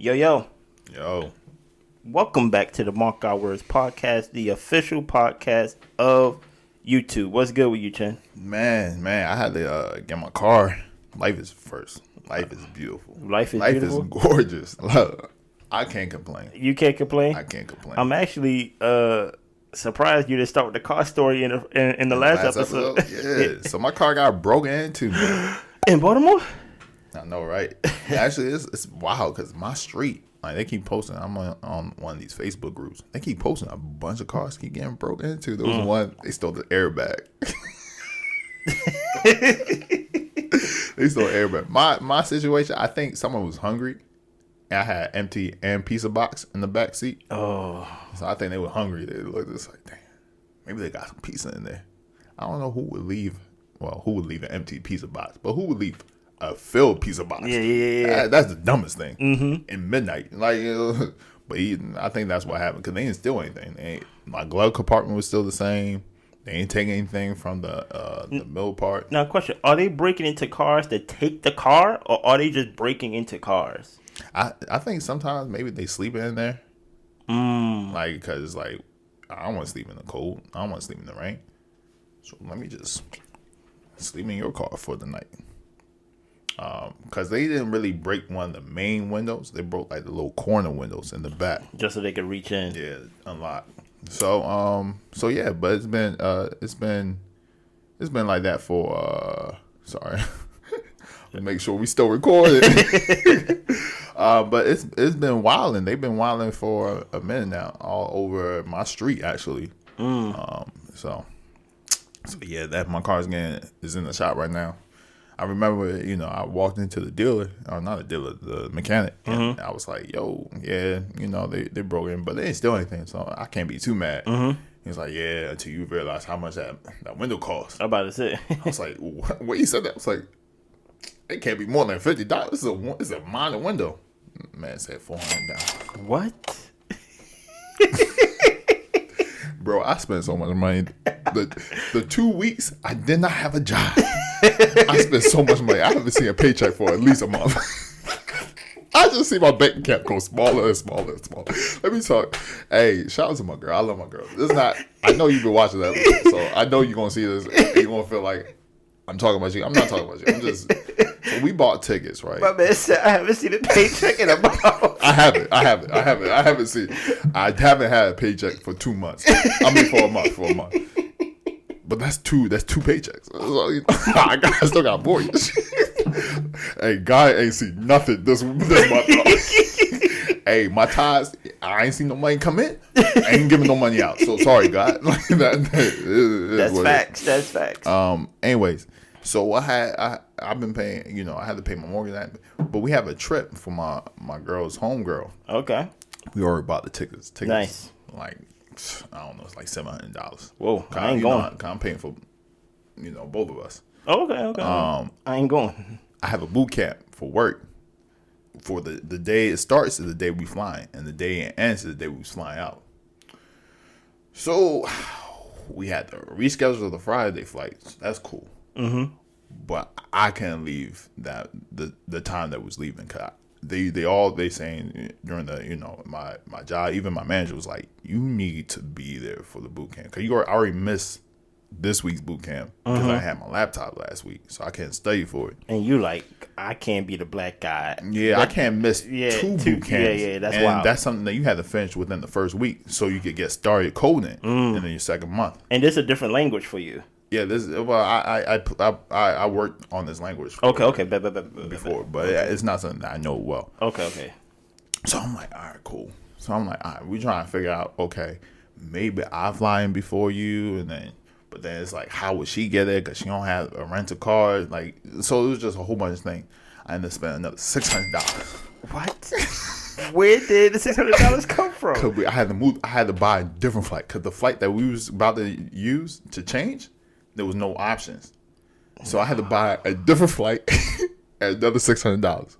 Yo, yo. Yo. Welcome back to the Mark Our Words podcast, the official podcast of YouTube. What's good with you, Chen? Man, I had to get my car. Life is first. Life is beautiful. Life is beautiful? Life is gorgeous. Look, I can't complain. You can't complain? I can't complain. I'm actually surprised you didn't start with the car story in the last episode. Yeah. So my car got broken into, man. In Baltimore? I know, right? Actually, it's wild because my street, like they keep posting. I'm on one of these Facebook groups. They keep posting a bunch of cars keep getting broken into. There was one, they stole the airbag. They stole the airbag. My situation, I think someone was hungry. And I had empty and pizza box in the back seat. Oh. So I think they were hungry. They looked just like, damn, maybe they got some pizza in there. I don't know who would leave an empty pizza box, but who would leave a filled pizza box? Yeah. That's the dumbest thing. In midnight. Like, but I think that's what happened because they didn't steal anything. My glove compartment was still the same. They ain't taking anything from the middle part. Now, question: are they breaking into cars to take the car, or are they just breaking into cars? I think sometimes maybe they sleep in there. Like, because like I don't want to sleep in the cold. I don't want to sleep in the rain. So let me just sleep in your car for the night. Because they didn't really break one of the main windows. They broke like the little corner windows in the back. Just so they could reach in. Yeah, unlock. So yeah, but it's been like that for sorry. Make sure we still recording. But it's been wilding. They've been wilding for a minute now, all over my street actually. So yeah, that my car's is in the shop right now. I remember, I walked into the dealer, or not a dealer, the mechanic, and I was like, yo, yeah, they broke in, but they didn't steal anything, so I can't be too mad. He was like, yeah, until you realize how much that window cost. I'm about to say. I was like, what? He said that? I was like, it can't be more than $50. It's a minor window. Man said $400. What? Bro, I spent so much money. The 2 weeks I did not have a job. I spent so much money. I haven't seen a paycheck for at least a month. I just see my bank account go smaller and smaller and smaller. Let me talk. Hey, shout out to my girl. I love my girl. This is not. I know you've been watching that, so I know you're gonna see this. And you're gonna feel like I'm talking about you. I'm not talking about you. I'm just. So we bought tickets, right? My man said I haven't seen a paycheck in a month. I haven't seen. I haven't had a paycheck for 2 months. I mean, for a month. But that's two paychecks. So, I still got mortgage. Hey, God ain't seen nothing this month. Hey, my ties, I ain't seen no money come in. I ain't giving no money out. So sorry, God. That's facts. Anyways, so I've been paying. I had to pay my mortgage, but we have a trip for my girl's homegirl. Okay. We already bought the tickets. Nice. Like, I don't know, it's like $700. Whoa, I ain't going. I'm paying for, both of us. Okay. I ain't going. I have a boot camp for work. For the day it starts is the day we flying, and the day it ends is the day we was flying out. So we had to reschedule the Friday flights. That's cool. But I can't leave the time that was leaving. Cause they saying during the my job, even my manager was like, you need to be there for the boot camp because I already missed this week's boot camp because I had my laptop last week, so I can't study for it. And you like, I can't be the black guy. Yeah, I can't miss two boot camps. Yeah, that's wild. That's something that you had to finish within the first week, so you could get started coding in your second month. And this is a different language for you. Yeah, I worked on this language. Before, but it's not something that I know well. Okay. So I'm like, all right, cool. So I'm like, all right, we trying to figure out, okay, maybe I fly in before you, but then it's like, how would she get there? Because she don't have a rental car. Like, so it was just a whole bunch of things. I ended up spending another $600. What? Where did the $600 come from? Cause I had to buy a different flight because the flight that we was about to use to change, there was no options. So I had to buy a different flight at another $600.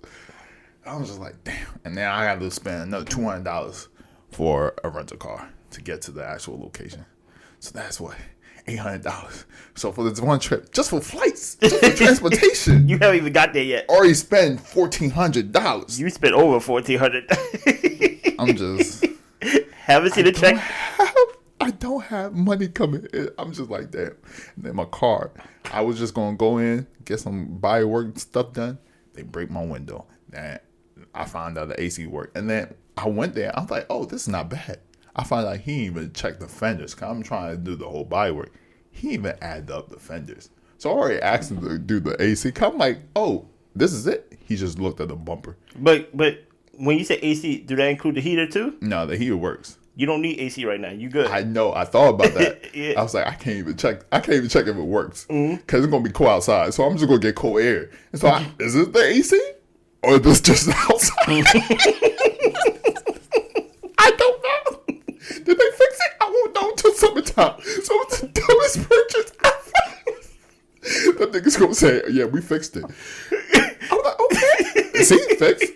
I was just like, damn. And then I had to spend another $200 for a rental car to get to the actual location. So that's what. $800. So for this one trip, just for flights, just for transportation, You haven't even got there yet. already spent $1,400. You spent over $1,400. I'm just Haven't seen the check. I don't have money coming in. I'm just like, damn. And then my car, I was just gonna go in, get some body work stuff done. They break my window. And I found out the AC worked. And then I went there. I was like, oh, this is not bad. I found out he didn't even check the fenders. Cause I'm trying to do the whole body work. He didn't even add up the fenders. So I already asked him to do the AC. Cause I'm like, oh, this is it. He just looked at the bumper. But when you say AC, do that include the heater too? No, the heater works. You don't need AC right now. You good? I know. I thought about that. Yeah. I was like, I can't even check if it works because it's gonna be cold outside. So I'm just gonna get cold air. And so, is it the AC or is this just outside? I don't know. Did they fix it? I won't know until summertime. So it's the dumbest purchase ever. The nigga's gonna say, "Yeah, we fixed it." I'm like, okay, AC fixed.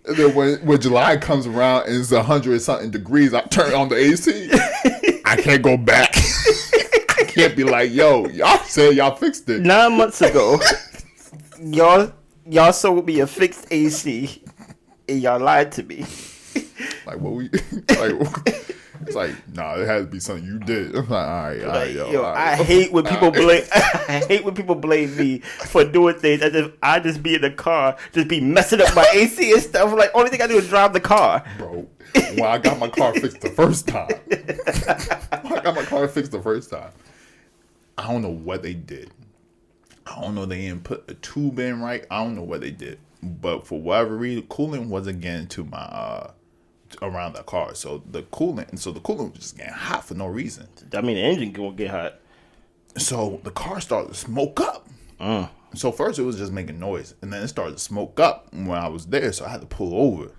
And then when July comes around and it's 100-something degrees, I turn on the AC. I can't go back. I can't be like, yo, y'all said y'all fixed it. 9 months ago, y'all sold me a fixed AC, and y'all lied to me. Like, what we, like, it's like, nah, it had to be something you did. I'm like, all right, yo. Yo, all right. I hate when people blame. I hate when people blame me for doing things as if I just be in the car, just be messing up my AC and stuff. Like, only thing I do is drive the car. Bro, when I got my car fixed the first time, I don't know what they did. I don't know, they didn't put a tube in right. I don't know what they did. But for whatever reason, coolant wasn't getting to my around the car. So the coolant was just getting hot for no reason. I mean, the engine gonna get hot. So the car started to smoke up. So first it was just making noise, and then it started to smoke up when I was there. So I had to pull over.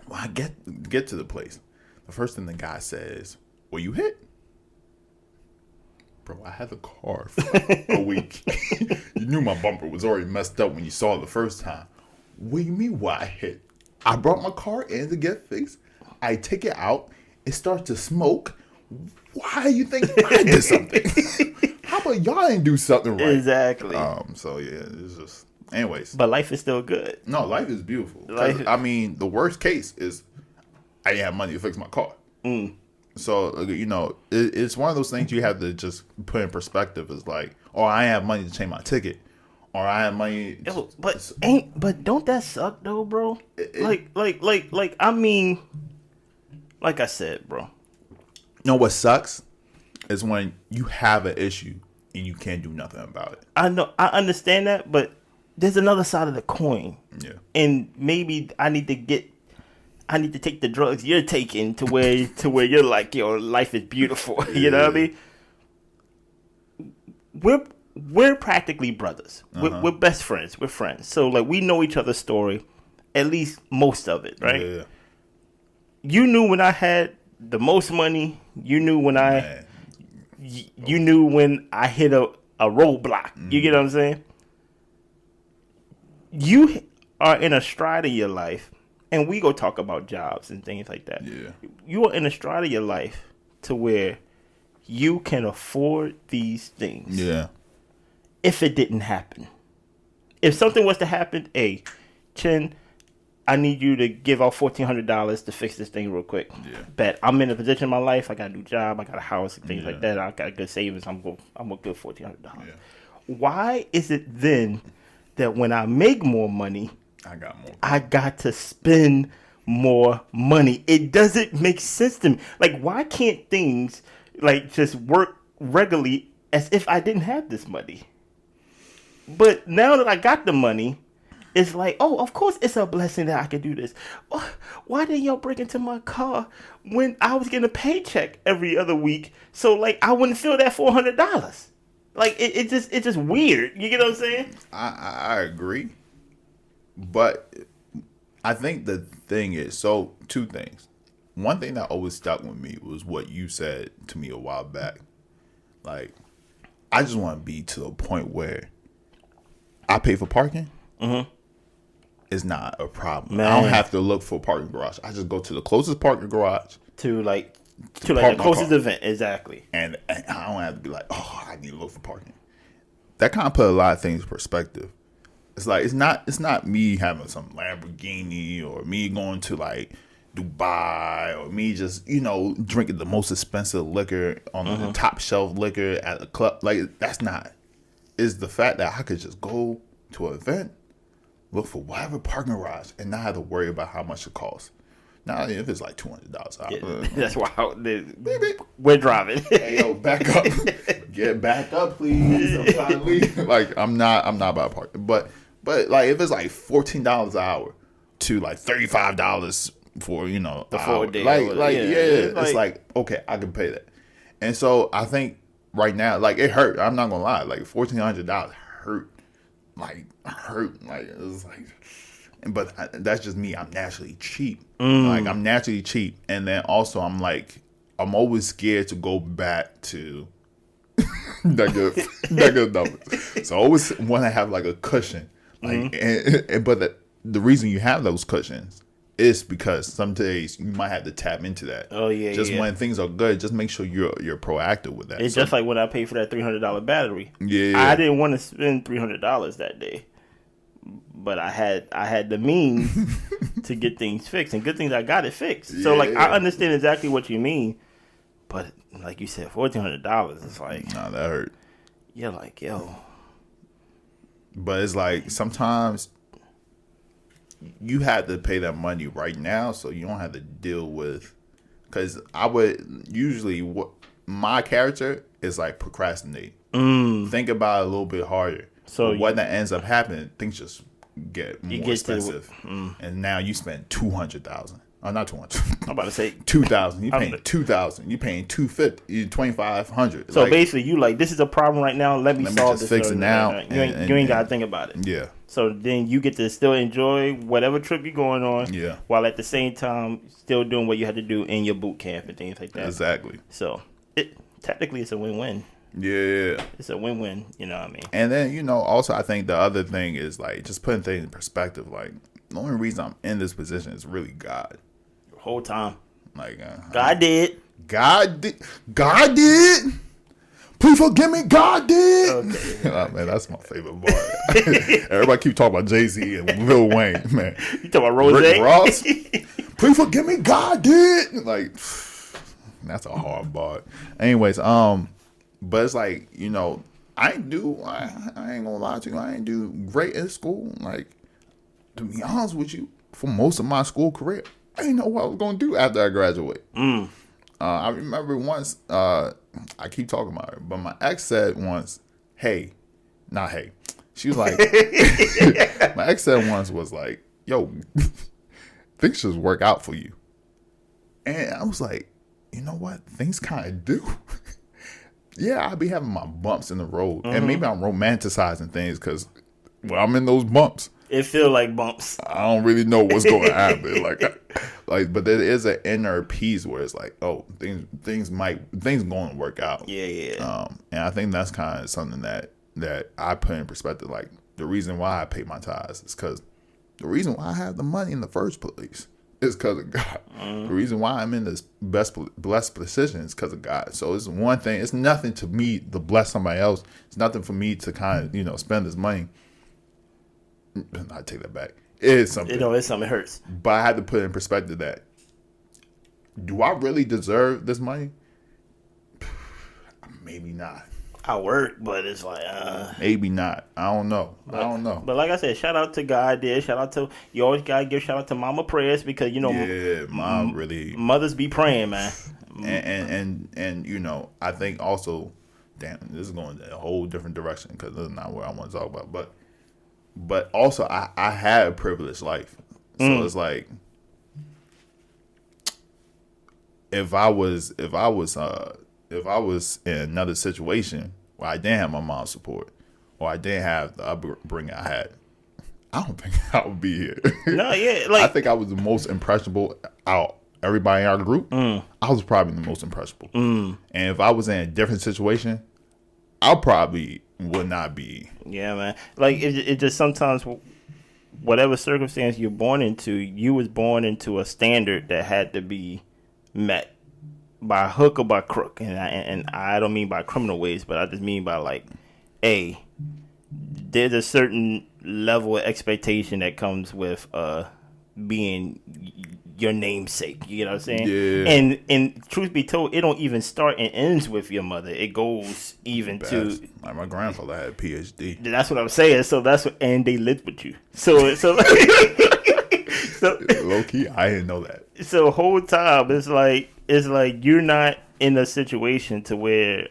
When I get to the place, the first thing the guy says, "Were you hit?" Bro, I had the car for like a week. You knew my bumper was already messed up when you saw it the first time. What do you mean why I hit? I brought my car in to get fixed. I take it out. It starts to smoke. Why do you think I did something? How about y'all didn't do something right? Exactly. So yeah, it's just. Anyways. But life is still good. No, life is beautiful. I mean, the worst case is I didn't have money to fix my car. So, you know, it's one of those things you have to just put in perspective. It's like, oh, I have money to change my ticket. Or I have money. But don't that suck though, bro? I mean, like I said, bro. You know what sucks is when you have an issue and you can't do nothing about it. I know, I understand that, but there's another side of the coin. Yeah. And maybe I need to take the drugs you're taking to where you're like, yo, life is beautiful. You know what I mean? We're practically brothers. We're best friends. We're friends. So like we know each other's story, at least most of it, right? Yeah. You knew when I had the most money. You knew when you knew when I hit a roadblock. You get what I'm saying? You are in a stride of your life, and we go talk about jobs and things like that. Yeah. You are in a stride of your life to where you can afford these things. Yeah. If it didn't happen. If something was to happen, hey, Chin, I need you to give out $1,400 to fix this thing real quick. Yeah. Bet I'm in a position in my life, I got a new job, I got a house and things like that. I got good savings, I'm a good $1,400. Yeah. Why is it then that when I make more money, I got to spend more money? It doesn't make sense to me. Like, why can't things like just work regularly as if I didn't have this money? But now that I got the money, it's like, oh, of course it's a blessing that I can do this. Why didn't y'all break into my car when I was getting a paycheck every other week? So like I wouldn't feel that $400. Like it's just weird. You get what I'm saying? I agree, but I think the thing is, so two things. One thing that always stuck with me was what you said to me a while back. Like, I just want to be to the point where I pay for parking. Mm-hmm. It's not a problem. Man. I don't have to look for a parking garage. I just go to the closest parking garage to like to like the closest event, exactly. And I don't have to be like, oh, I need to look for parking. That kind of put a lot of things in perspective. It's like it's not me having some Lamborghini or me going to like Dubai or me just drinking the most expensive liquor on the top shelf liquor at a club. Like that's not. It's the fact that I could just go to an event, look for whatever parking garage, and not have to worry about how much it costs. Now, if it's like $200, that's why we're driving. Hey, yo, back up, get back up, please. I'm trying to leave. Like I'm not about parking, but like if it's like $14 an hour to like $35 for the 4 day, it's like okay, I can pay that. And so I think right now, like it hurt. I'm not gonna lie, like $1,400 hurt, like it was like. But that's just me. I'm naturally cheap. Like I'm naturally cheap, and then also I'm always scared to go back to negative numbers. So I always want to have like a cushion. Like, but the reason you have those cushions is because some days you might have to tap into that. Oh yeah, just when things are good, just make sure you're proactive with that. It's just like when I paid for that $300 battery. Yeah, I didn't want to spend $300 that day. But I had the means to get things fixed, and good things I got it fixed. So I understand exactly what you mean, but like you said, $1,400 is like nah, that hurt. You're like, yo. But it's like sometimes you have to pay that money right now, so you don't have to deal with. Because I would usually my character is like procrastinate. Think about it a little bit harder. So what that ends up happening, things just get more expensive, and now you spend $200,000. Oh, not 200. I'm about to say 2,000. You paying 2,000. You paying 250. 2,500. So basically, you like this is a problem right now. Let me solve this. Fix it now. You ain't gotta think about it. Yeah. So then you get to still enjoy whatever trip you're going on. Yeah. While at the same time still doing what you had to do in your boot camp and things like that. Exactly. So technically it's a win-win. Yeah. It's a win-win, you know what I mean? And then, also I think the other thing is like just putting things in perspective. Like the only reason I'm in this position is really God. The whole time. Like God did. God did. Please forgive me, God did. Okay. Oh, man, that's my favorite part. Everybody keep talking about Jay-Z and Lil Wayne, man. You talking about Rose? Rick Ross. Please forgive me, God did. Like that's a hard bar. Anyways, but it's like, I ain't gonna lie to you. I ain't do great in school. Like, to be honest with you, for most of my school career, I didn't know what I was gonna do after I graduate. I remember once, I keep talking about her, but my ex said once, not hey. She was like, my ex said once was like, yo, things just work out for you. And I was like, you know what? Things kind of do. Yeah, I'll be having my bumps in the road. And maybe I'm romanticizing things because when I'm in those bumps, it feel like bumps. I don't really know what's going to happen. But there is an inner peace where it's like, oh, things going to work out. Yeah. And I think that's kind of something that I put in perspective. Like the reason why I pay my tithes is because the reason why I have the money in the first place is because of God. The reason why I'm in this blessed position is because of God. So it's one thing. It's nothing to me to bless somebody else. It's nothing for me to kind of spend this money. I take that back. It is something. It's something. It hurts. But I had to put in perspective that, do I really deserve this money? Maybe not. I work, but it's like maybe not. I don't know. But like I said, shout out to God. Shout out to you. Always gotta give shout out to Mama prayers because Mom really mothers be praying, man. And I think also, damn, this is going in a whole different direction because this is not what I want to talk about. But also I had a privileged life, so it's like if I was in another situation where I didn't have my mom's support or I didn't have the upbringing I had, I don't think I would be here. No, yeah, I think I was the most impressionable out everybody in our group. I was probably the most impressionable. And if I was in a different situation, I probably would not be. Yeah, man. Like it just sometimes, whatever circumstance you're born into, you was born into a standard that had to be met. by hook or by crook, and I don't mean by criminal ways, but I just mean by like, hey, there's a certain level of expectation that comes with being your namesake. You know what I'm saying? Yeah. And truth be told, it don't even start and ends with your mother. It goes even to like my grandfather had a PhD. That's what I'm saying. So that's what, and they lived with you. So so Low key, I didn't know that. So whole time it's like you're not in a situation to where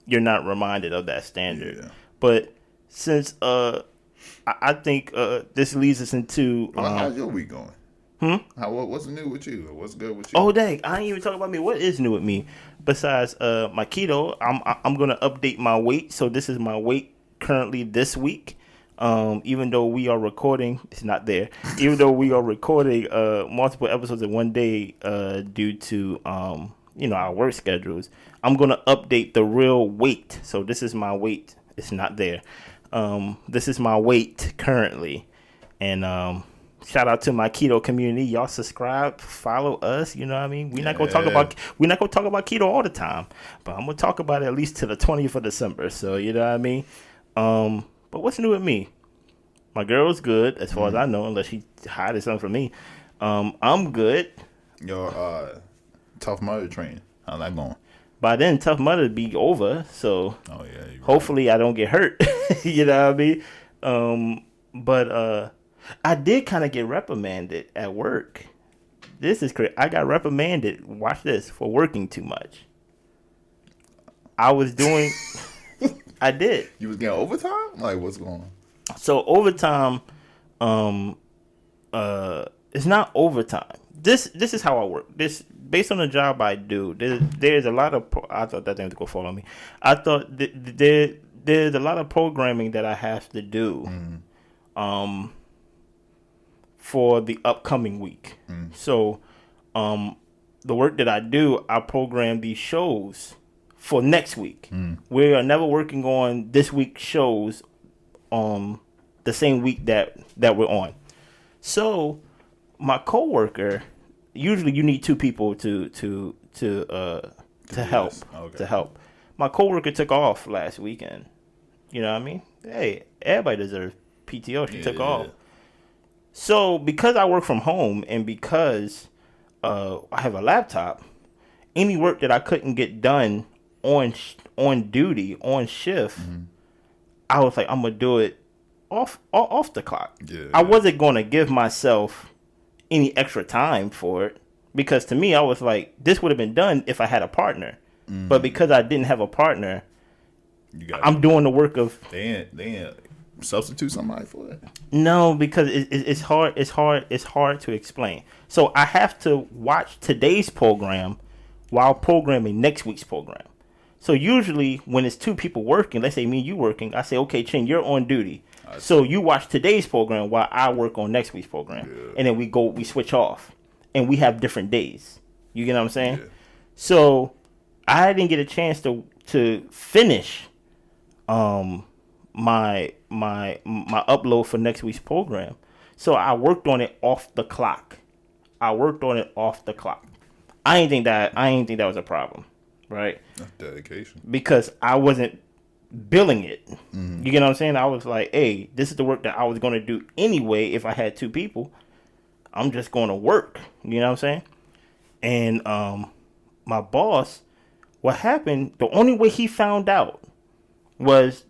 you're not reminded of that standard. Yeah. But since I think this leads us into well, how's your week going? What's new with you? What's good with you? Oh dang, I ain't even talking about me. What is new with me? Besides my keto, I'm gonna update my weight. So this is my weight currently this week. Even though we are recording, it's not there. Even though we are recording multiple episodes in one day due to our work schedules, I'm gonna update the real weight. So this is my weight. It's not there. This is my weight currently, and shout out to my keto community. Y'all subscribe, follow us. You know what I mean? We're not gonna talk about keto all the time, but I'm gonna talk about it at least to the 20th of December. So you know what I mean? But what's new with me? My girl's good as far as I know, unless she hiding something from me. I'm good. Your Tough Mudder training, how's that going? By then, Tough Mudder be over, so hopefully I don't get hurt. You know what I mean? But I did kind of get reprimanded at work. This is crazy. I got reprimanded, watch this, for working too much. I was doing... I did. You was getting overtime? Like, what's going on? So, overtime, it's not overtime. This is how I work. This, based on the job I do, there's a lot of... I thought that thing was going to fall on me. I thought there's a lot of programming that I have to do. For the upcoming week. So the work that I do, I program these shows for next week. We are never working on this week's shows the same week that we're on. So my coworker, usually you need two people to help. Okay. To help. My coworker took off last weekend. You know what I mean? Hey, everybody deserves PTO. She took off. So, because I work from home and because I have a laptop, any work that I couldn't get done on duty, on shift, I was like, I'm going to do it off the clock. I wasn't going to give myself any extra time for it because to me, I was like, this would have been done if I had a partner. But because I didn't have a partner, I'm doing the work of... They ain't substitute somebody for that? No, because it's hard to explain. So I have to watch today's program while programming next week's program. So usually when it's two people working, let's say me and you working, I say, okay, Chin, you're on duty. So you watch today's program while I work on next week's program. And then we switch off. And we have different days. You get what I'm saying? So I didn't get a chance to finish my upload for next week's program. So I worked on it off the clock. I ain't think that was a problem, right? That's dedication. Because I wasn't billing it. You get what I'm saying? I was like, hey, this is the work that I was going to do anyway if I had two people. I'm just going to work. You know what I'm saying? And my boss, what happened, the only way he found out was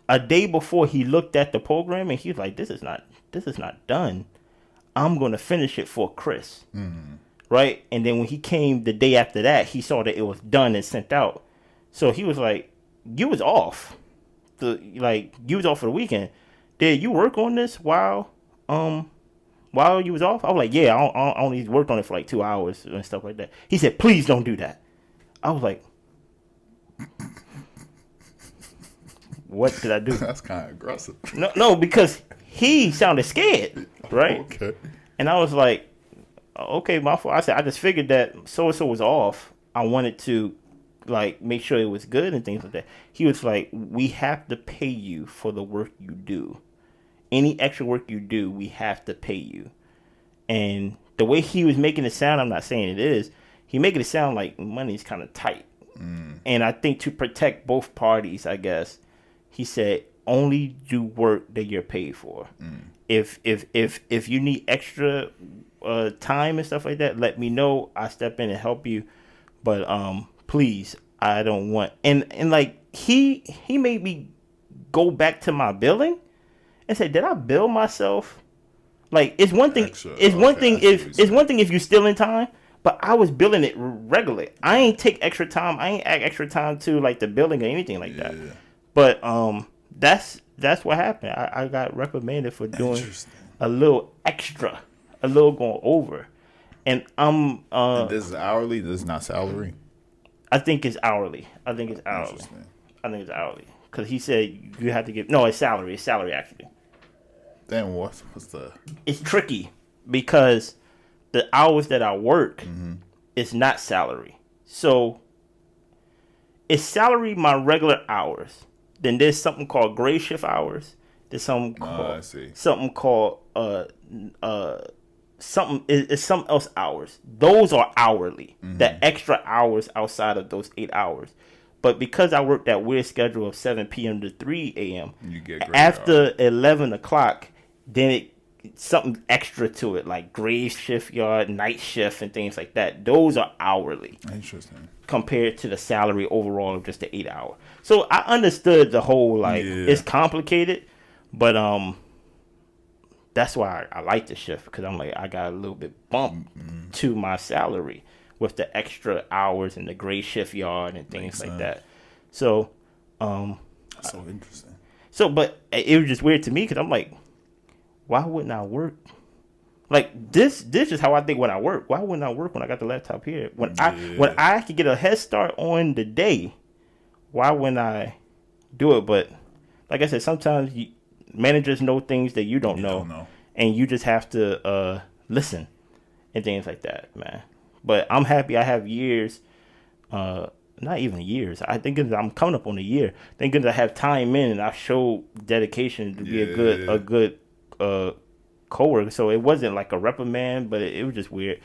a day before he looked at the program and he was like, this is not done. I'm going to finish it for Chris. Right? And then when he came the day after that, he saw that it was done and sent out. So he was like, you was off. You was off for the weekend. Did you work on this while you was off? I was like, yeah, I only worked on it for like 2 hours and stuff like that. He said, please don't do that. I was like, what did I do? That's kind of aggressive. No, because he sounded scared, right? Okay. And I was like, okay, my fault. I said, I just figured that so-and-so was off. I wanted to, make sure it was good and things like that. He was like, we have to pay you for the work you do. Any extra work you do, we have to pay you. And the way he was making it sound, I'm not saying it is, he making it sound like money's kind of tight. And I think to protect both parties, I guess, he said only do work that you're paid for. If you need extra time and stuff like that, let me know. I step in and help you. But please, I don't want and like he made me go back to my billing and say, did I bill myself? Like it's one thing. It's one thing if you're still in time. But I was billing it regularly. I ain't take extra time. I ain't add extra time to like the billing or anything like that. But that's what happened. I got reprimanded for doing a little extra, a little going over, and I'm. And this is hourly. This is not salary. I think it's hourly. I think it's hourly because he said you have to give. No, it's salary. It's salary actually. Then what's the? It's tricky because the hours that I work is not salary. So it's salary my regular hours. Then there's something called gray shift hours. There's something called something else hours. Those are hourly. The extra hours outside of those 8 hours. But because I work that weird schedule of 7 p.m. to 3 a.m. You get after 11 o'clock, then it something extra to it, like grave shift yard, night shift, and things like that. Those are hourly. Interesting. Compared to the salary overall of just the 8 hour. So I understood the whole it's complicated, but that's why I like the shift because I'm like I got a little bit bump to my salary with the extra hours and the gray shift yard and things like that. So that's so interesting. So but it was just weird to me because I'm like, why wouldn't I work? Like this is how I think when I work. Why wouldn't I work when I got the laptop here? When I could get a head start on the day, why wouldn't I do it? But like I said, sometimes managers know things that you don't know, and you just have to listen and things like that, man. But I'm happy I have years, not even years. I think I'm coming up on a year. Thinking I have time in and I showed dedication to be a good coworker. So it wasn't like a reprimand, but it was just weird.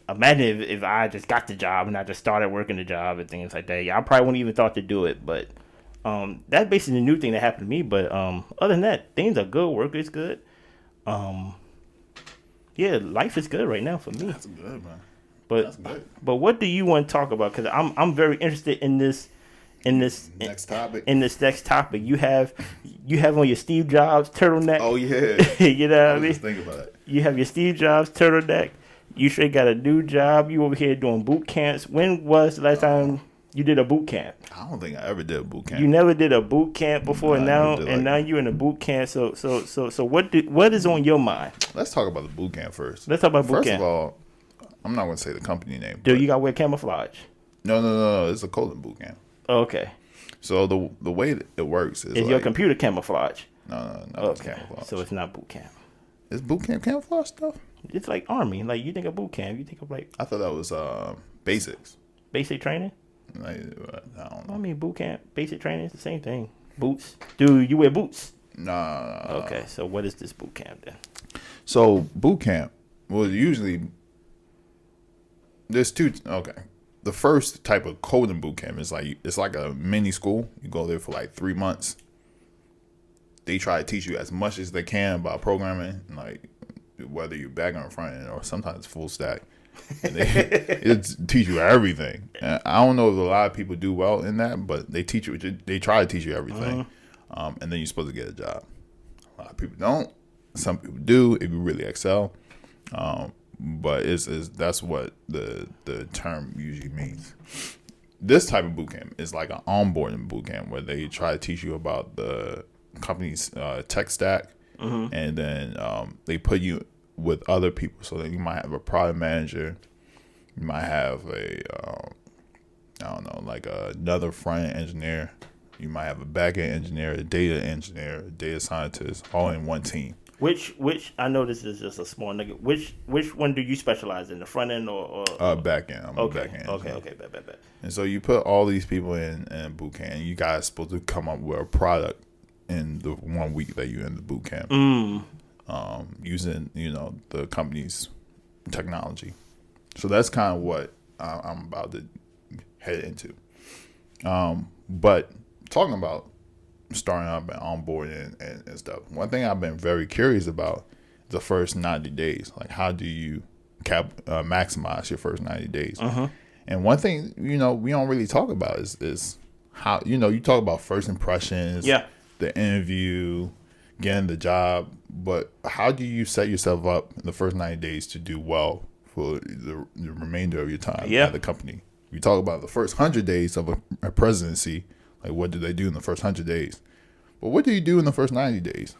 Imagine if I just got the job and I just started working the job and things like that. Yeah, I probably wouldn't even thought to do it, but that's basically the new thing that happened to me. But other than that, things are good. Work is good. Yeah, life is good right now for me. That's good, man. That's good. But what do you want to talk about? Because I'm very interested in this next topic. In this next topic, you have on your Steve Jobs turtleneck. Oh yeah. You know what I mean? Just think about it. You have your Steve Jobs turtleneck. You straight got a new job. You over here doing boot camps. When was the last time you did a boot camp? I don't think I ever did a boot camp. You never did a boot camp before, now you're in a boot camp. So what is on your mind? Let's talk about the boot camp first. Let's talk about boot camp. First of all, I'm not going to say the company name. Do you got to wear camouflage? No. It's a clothing boot camp. Okay. So the way that it works is your computer camouflage? No. Okay. So it's not boot camp. Is boot camp camouflage stuff? It's like Army. Like you think of boot camp, you think of like. I thought that was basics. Basic training. Like, I don't know. I mean, boot camp, basic training is the same thing. Boots. Do you wear boots? Nah. Okay, so what is this boot camp then? So boot camp was usually there's two. Okay, the first type of coding boot camp is like a mini school. You go there for like 3 months. They try to teach you as much as they can about programming, like whether you're back or front end or sometimes full stack. And they teach you everything. And I don't know if a lot of people do well in that, but they try to teach you everything, and then you're supposed to get a job. A lot of people don't. Some people do if you really excel, but that's what the term usually means. This type of boot camp is like an onboarding boot camp where they try to teach you about the company's tech stack, and then they put you with other people. So that you might have a product manager, you might have another front end engineer, you might have a back end engineer, a data scientist, all in one team. Which I know this is just a small nugget. Which one do you specialize in, the front end or back end? I'm a back end. Okay, bet. And so you put all these people in boot camp, and you guys supposed to come up with a product in the 1 week that you're in the boot camp. Using the company's technology. So that's kind of what I'm about to head into. But talking about starting up and onboarding and stuff, one thing I've been very curious about the first 90 days. Like, how do you maximize your first 90 days? And one thing, we don't really talk about is how, you talk about first impressions, the interview, getting the job, but how do you set yourself up in the first 90 days to do well for the remainder of your time at the company? We talk about the first 100 days of a presidency, like what do they do in the first 100 days? But what do you do in the first 90 days?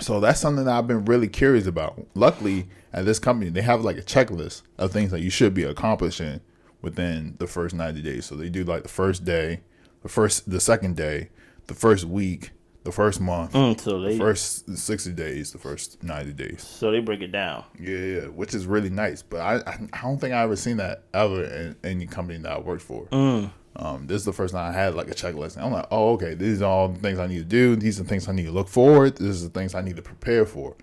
So that's something that I've been really curious about. Luckily, at this company, they have like a checklist of things that you should be accomplishing within the first 90 days. So they do like the first day, the second day, the first week, the first month, the first 60 days, the first 90 days. So they break it down. Yeah, which is really nice. But I don't think I ever seen that ever in any company that I worked for. This is the first time I had like a checklist. And I'm like, oh, okay, these are all the things I need to do. These are the things I need to look forward. These are the things I need to prepare for,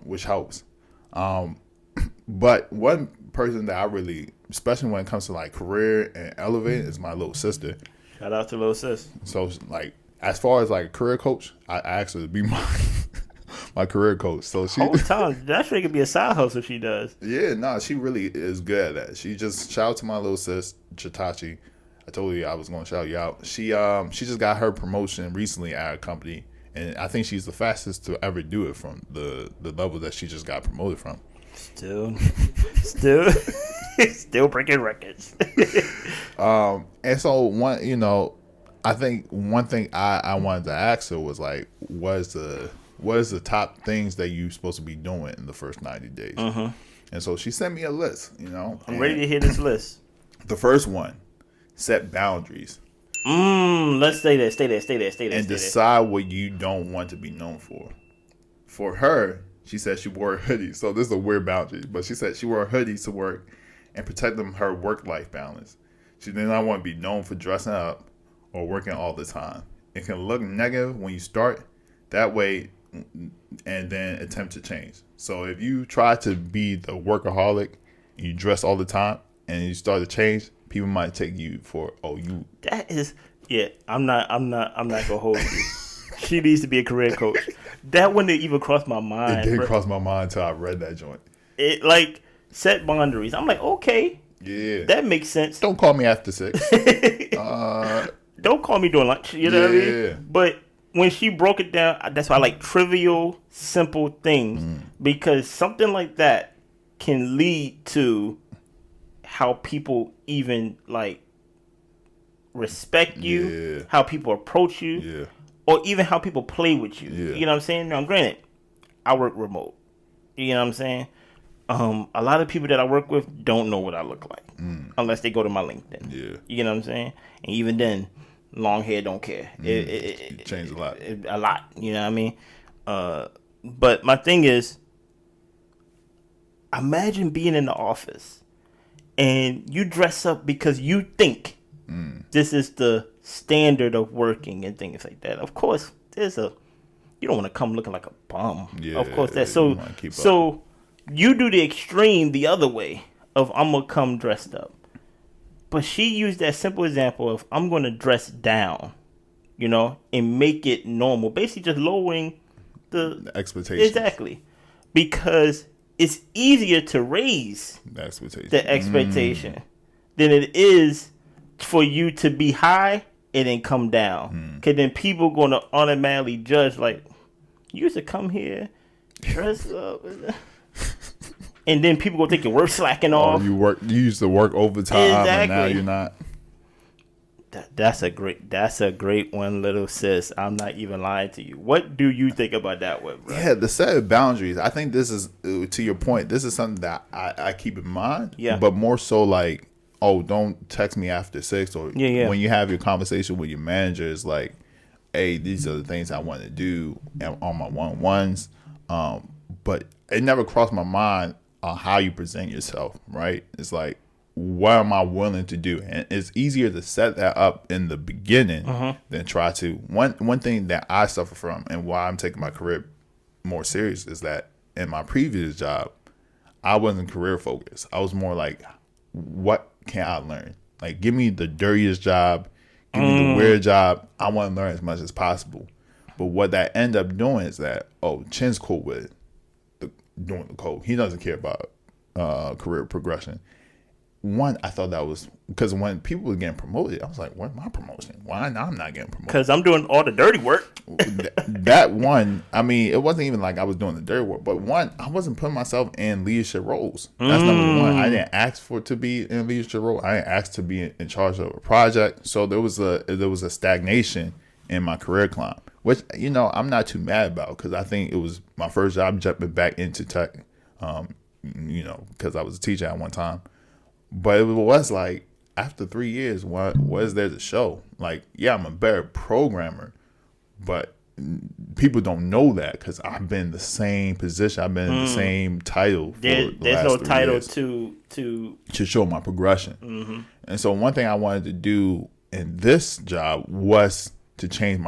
which helps. But one person that I really, especially when it comes to like career and elevate, is my little sister. Shout out to little sis. So like, as far as like a career coach, I asked her to be my career coach. So she whole time that shit could be a side hustle she does. Yeah, she really is good at that. She just shout out to my little sis, Chitachi. I told you I was going to shout you out. She just got her promotion recently at a company, and I think she's the fastest to ever do it from the level that she just got promoted from. Still breaking records. And so I think one thing I wanted to ask her was like, what is the top things that you're supposed to be doing in the first 90 days? And so she sent me a list. I'm ready to hear this list. The first one. Set boundaries. Let's stay there. And decide what you don't want to be known for. For her, she said she wore a hoodie. So this is a weird boundary. But she said she wore a hoodie to work and protect her work-life balance. She did not want to be known for dressing up or working all the time. It can look negative when you start that way and then attempt to change. So if you try to be the workaholic and you dress all the time and you start to change, people might take you for you. That is, I'm not gonna hold you. She needs to be a career coach. That wouldn't even cross my mind. It did cross my mind until I read that joint. It like set boundaries. I'm like, okay, that makes sense. Don't call me after 6. Don't call me during lunch. You know what I mean? But when she broke it down, that's why I like trivial, simple things because something like that can lead to how people even like respect you, how people approach you, or even how people play with you. You know what I'm saying? Now, granted, I work remote. You know what I'm saying? A lot of people that I work with don't know what I look like unless they go to my LinkedIn. You know what I'm saying? And even then, long hair don't care. It changed a lot. A lot. You know what I mean? But my thing is, imagine being in the office and you dress up because you think this is the standard of working and things like that. Of course, you don't want to come looking like a bum. Of course, that's so you do the extreme the other way of I'm going to come dressed up. But she used that simple example of I'm going to dress down, and make it normal. Basically just lowering the expectations. Exactly. Because it's easier to raise the expectation than it is for you to be high and then come down. Because then people going to automatically judge, like, you used to come here, dress up. And then people going to think your work slacking off. You used to work overtime and now you're not. That's a great one, little sis. I'm not even lying to you. What do you think about that one, bro? Yeah, the set of boundaries. I think this is, to your point, this is something that I keep in mind. Yeah. But more so like, don't text me after 6 or when you have your conversation with your manager, it's like, hey, these are the things I want to do on my one-on-ones. But it never crossed my mind on how you present yourself, right? It's like, what am I willing to do? And it's easier to set that up in the beginning than try to. One thing that I suffer from and why I'm taking my career more serious is that in my previous job, I wasn't career focused. I was more like, what can I learn? Like, give me the dirtiest job, give me the weird job. I want to learn as much as possible. But what that end up doing is that, Chin's cool with doing the code. He doesn't care about career progression. One, I thought that was because when people were getting promoted, I was like, where's my promotion? Why I'm not getting promoted? Because I'm doing all the dirty work. That one, I mean, it wasn't even like I was doing the dirty work, but one, I wasn't putting myself in leadership roles. That's number one. I didn't ask for to be in a leadership role. I didn't ask to be in charge of a project. So there was a stagnation in my career climb, which, I'm not too mad about because I think it was my first job jumping back into tech, because I was a teacher at one time. But it was like, after 3 years, what is there to show? Like, yeah, I'm a better programmer, but people don't know that because I've been in the same position. I've been in the same title for the last 3 years. There's no title to show my progression. Mm-hmm. And so one thing I wanted to do in this job was to change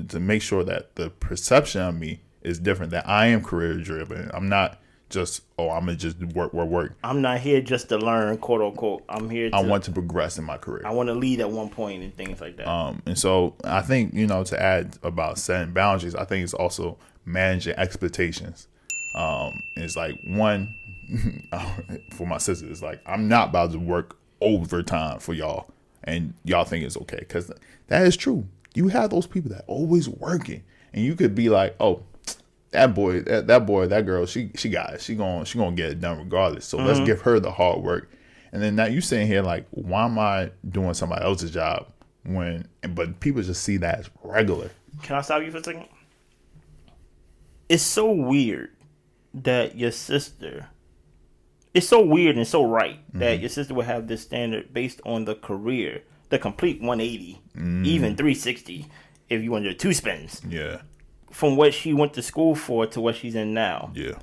to make sure that the perception of me is different, that I am career driven. I'm not just, I'm gonna just work. I'm not here just to learn, quote unquote. I want to progress in my career. I want to lead at one point and things like that. And so I think, to add about setting boundaries, I think it's also managing expectations. It's like, one, for my sister, it's like, I'm not about to work overtime for y'all and y'all think it's okay, because that is true. You have those people that always working, and you could be like, that girl, she got it. She gonna get it done regardless. So let's give her the hard work. And then now you sitting here like, why am I doing somebody else's job but people just see that as regular. Can I stop you for a second? It's so weird that your sister, it's so weird and so right that your sister would have this standard based on the career, the complete 180, even 360 if you want to do 2 spins. Yeah. From what she went to school for to what she's in now. Yeah.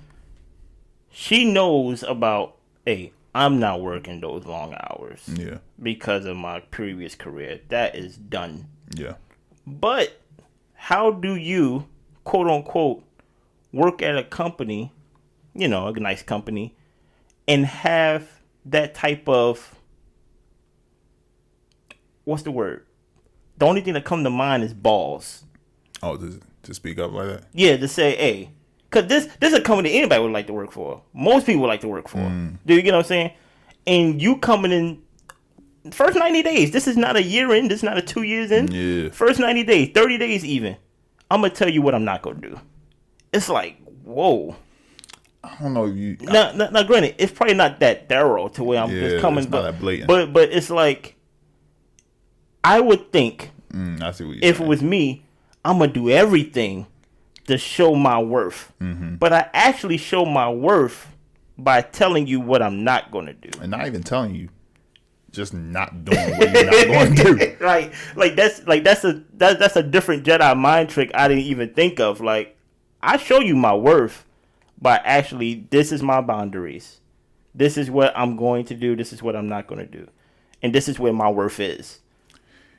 She knows about, I'm not working those long hours. Yeah. Because of my previous career. That is done. Yeah. But how do you, quote unquote, work at a company, a nice company, and have that type of, what's the word? The only thing that comes to mind is balls. Oh, to speak up like that? Yeah, to say, because this is a company anybody would like to work for. Most people would like to work for. Do you get what I'm saying? And you coming in first 90 days. This is not a year in. This is not a 2 years in. Yeah. First 90 days, 30 days even. I'm going to tell you what I'm not going to do. It's like, whoa. I don't know if you... Now, granted, it's probably not that thorough to where I'm just coming. It's not that blatant. But it's like, I would think, I see what you're if saying. it was me, I'm going to do everything to show my worth. Mm-hmm. But I actually show my worth by telling you what I'm not going to do. And not even telling you. Just not doing what you're not going to do. Right. That's a different Jedi mind trick I didn't even think of. Like, I show you my worth by actually, this is my boundaries. This is what I'm going to do. This is what I'm not going to do. And this is where my worth is.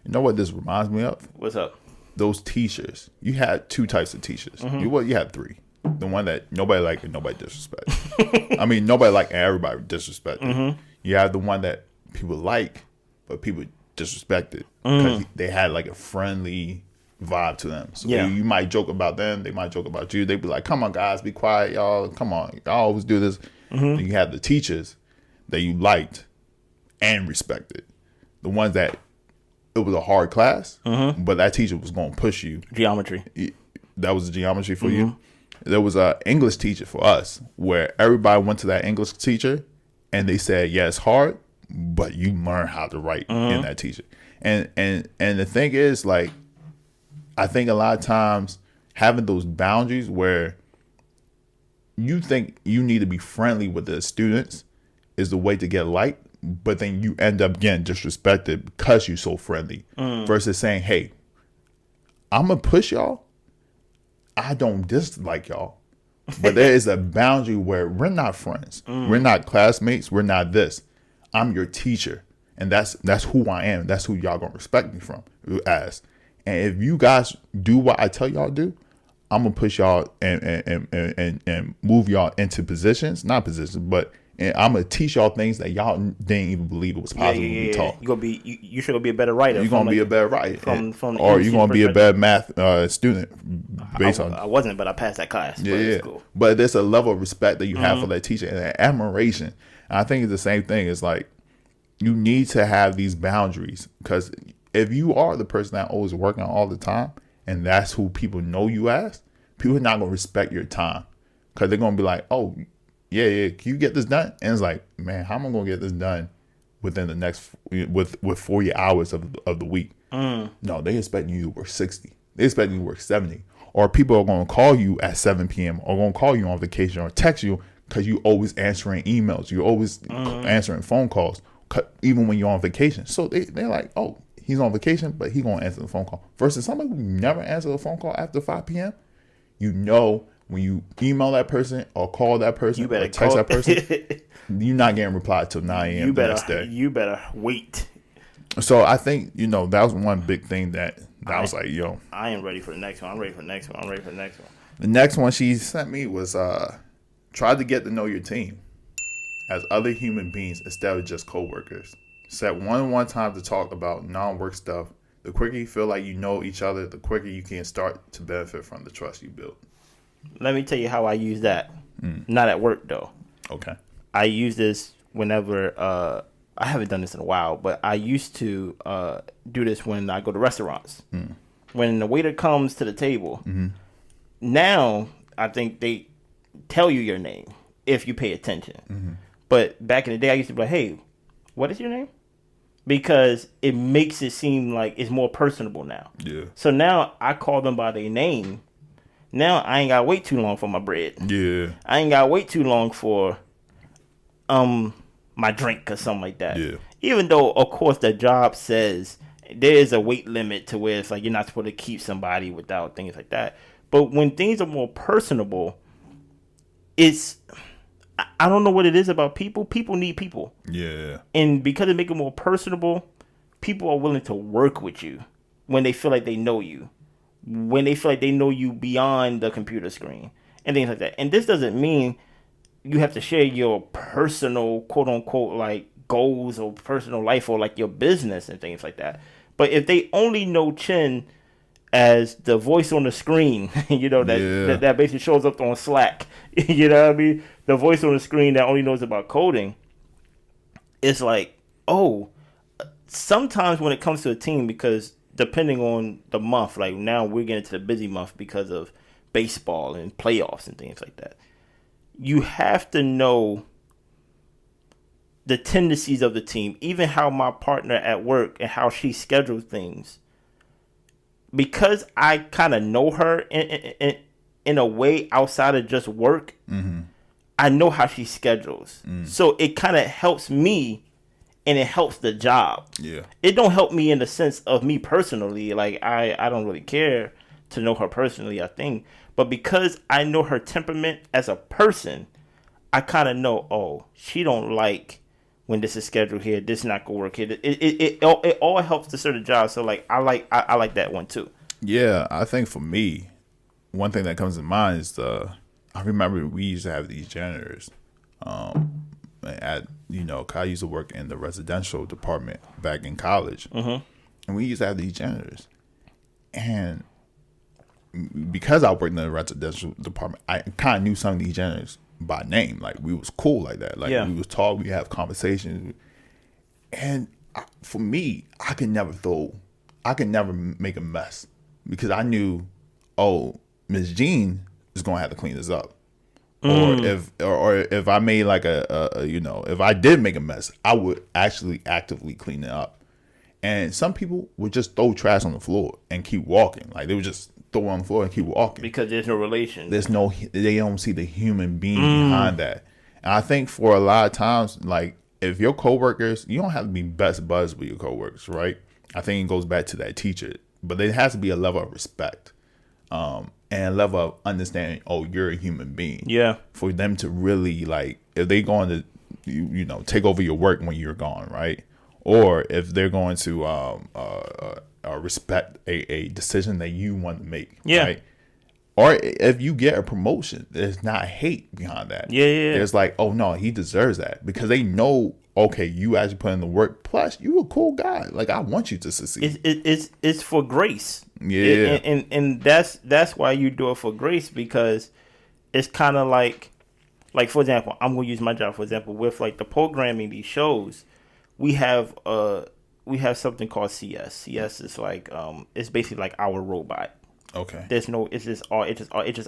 You know what this reminds me of? What's up? Those teachers. You had 2 types of teachers. Mm-hmm. You had 3. The one that nobody liked and nobody disrespected. I mean, nobody liked and everybody disrespected. Mm-hmm. You had the one that people like, but people disrespected because they had like a friendly vibe to them. So you might joke about them. They might joke about you. They'd be like, come on, guys, be quiet, y'all. Come on. Y'all always do this. Mm-hmm. And you had the teachers that you liked and respected. The ones that it was a hard class, but that teacher was going to push you. Geometry. That was the geometry for you. There was an English teacher for us where everybody went to that English teacher and they said, yeah, it's hard, but you learn how to write in that teacher. And the thing is, like, I think a lot of times having those boundaries where you think you need to be friendly with the students is the way to get liked, but then you end up getting disrespected because you're so friendly versus saying, hey, I'm going to push y'all. I don't dislike y'all. But there is a boundary where we're not friends. We're not classmates. We're not this. I'm your teacher. And that's who I am. That's who y'all going to respect me from as. And if you guys do what I tell y'all to do, I'm gonna push y'all and move y'all into positions, not positions, but I'm gonna teach y'all things that y'all didn't even believe it was possible to be taught. You should be a better writer. You're gonna be a better writer, or you're gonna be a better math student. I wasn't, but I passed that class. Yeah. Cool. But there's a level of respect that you have for that teacher and an admiration. And I think it's the same thing. It's like you need to have these boundaries, because if you are the person that always working all the time, and that's who people know you as, people are not going to respect your time, because they're going to be like, oh, yeah, can you get this done? And it's like, man, how am I going to get this done within the next, with 40 hours of the week? No, they expecting you to work 60. They expecting you to work 70. Or people are going to call you at 7 p.m. or going to call you on vacation or text you because you always answering emails. You're always answering phone calls, even when you're on vacation. So they're like, oh, he's on vacation, but he's going to answer the phone call. Versus somebody who never answers a phone call after 5 p.m., you know, when you email that person or call that person or text that person, you're not getting replied till 9 a.m. the next day. You better wait. So I think, that was one big thing that I was like, yo. I am ready for the next one. I'm ready for the next one. The next one she sent me was try to get to know your team as other human beings instead of just coworkers. Set one-on-one time to talk about non-work stuff. The quicker you feel like you know each other, the quicker you can start to benefit from the trust you built. Let me tell you how I use that. Not at work, though. Okay. I use this whenever, I haven't done this in a while, but I used to do this when I go to restaurants. When the waiter comes to the table, now I think they tell you your name if you pay attention. But back in the day, I used to be like, hey, what is your name? Because it makes it seem like it's more personable now. Yeah. So now I call them by their name. Now I ain't got to wait too long for my bread. Yeah. I ain't got to wait too long for my drink or something like that. Yeah. Even though, of course, the job says there is a weight limit to where it's like you're not supposed to keep somebody without things like that. But when things are more personable, it's... I don't know what it is about people. People need people. Yeah. And because it makes it more personable, people are willing to work with you when they feel like they know you. When they feel like they know you beyond the computer screen and things like that. And this doesn't mean you have to share your personal, quote unquote, like goals or personal life or like your business and things like that. But if they only know Chin as the voice on the screen, that basically shows up on Slack, you know what I mean? The voice on the screen that only knows about coding, it's like, oh, sometimes when it comes to a team, because depending on the month, like now we're getting to the busy month because of baseball and playoffs and things like that. You have to know the tendencies of the team, even how my partner at work and how she schedules things. Because I kind of know her in a way outside of just work, I know how she schedules. So it kind of helps me and it helps the job. Yeah. It don't help me in the sense of me personally. Like, I don't really care to know her personally, I think. But because I know her temperament as a person, I kind of know, oh, she don't like when this is scheduled here, this not gonna work here. It all helps to serve the job. So like I like that one too. Yeah, I think for me, one thing that comes to mind is I remember we used to have these janitors. I used to work in the residential department back in college, and we used to have these janitors. And because I worked in the residential department, I kind of knew some of these janitors by name. Like, we was cool like that. Like, we was talk, we have conversations. And for me, I could never make a mess, because I knew, oh, Miss Jean is gonna have to clean this up. Or if I made like if I did make a mess, I would actually actively clean it up. And some people would just throw trash on the floor and keep walking. Like, they would just throw it on the floor and keep walking. Because there's no relation. They don't see the human being behind that. And I think for a lot of times, like, if your coworkers, you don't have to be best buds with your coworkers, right? I think it goes back to that teacher. But there has to be a level of respect. And a level of understanding, oh, you're a human being. Yeah. For them to really, like, if they going to, take over your work when you're gone, right? Or if they're going to respect a decision that you want to make. Yeah. Right? Or if you get a promotion, there's not hate behind that. Yeah. There's like, oh no, he deserves that because they know, okay, you actually put in the work. Plus, you a cool guy. Like I want you to succeed. It's for grace. Yeah. And that's why you do it for grace, because it's kind of like for example, I'm gonna use my job for example with like the programming these shows. We have something called CS. CS is like it's basically like our robot. Okay. It's just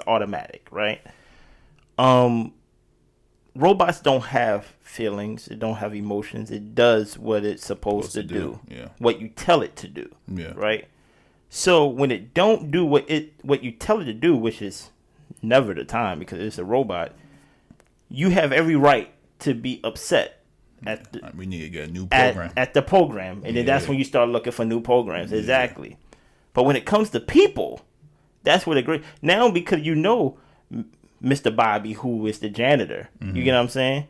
automatic, right? Robots don't have feelings. It don't have emotions. It does what it's supposed to do. Yeah. What you tell it to do. Yeah. Right. So when it don't do what you tell it to do, which is never the time because it's a robot, you have every right to be upset we need to get a new program at the program, and then that's when you start looking for new programs. Exactly. But when it comes to people, that's what it great now, because Mr. Bobby, who is the janitor. You get what I'm saying?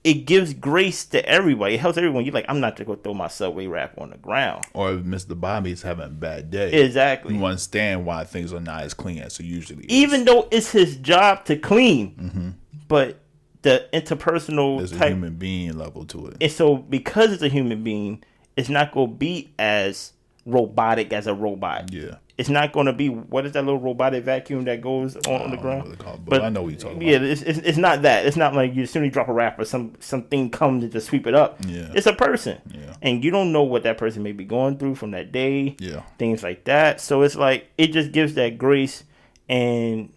It gives grace to everybody. It helps everyone. You're like, I'm not going to throw my Subway wrap on the ground. Or if Mr. Bobby's having a bad day. Exactly. You understand why things are not as clean as it usually is. Even though it's his job to clean, but the interpersonal there's a human being level to it. And so because it's a human being, it's not going to be as robotic as a robot. Yeah. It's not going to be, what is that little robotic vacuum that goes on the ground? But I know what you're talking about. Yeah, it's not that. It's not like you as soon as you drop a wrapper, something comes to just sweep it up. Yeah. It's a person. Yeah. And you don't know what that person may be going through from that day. Yeah. Things like that. So it's like, it just gives that grace. And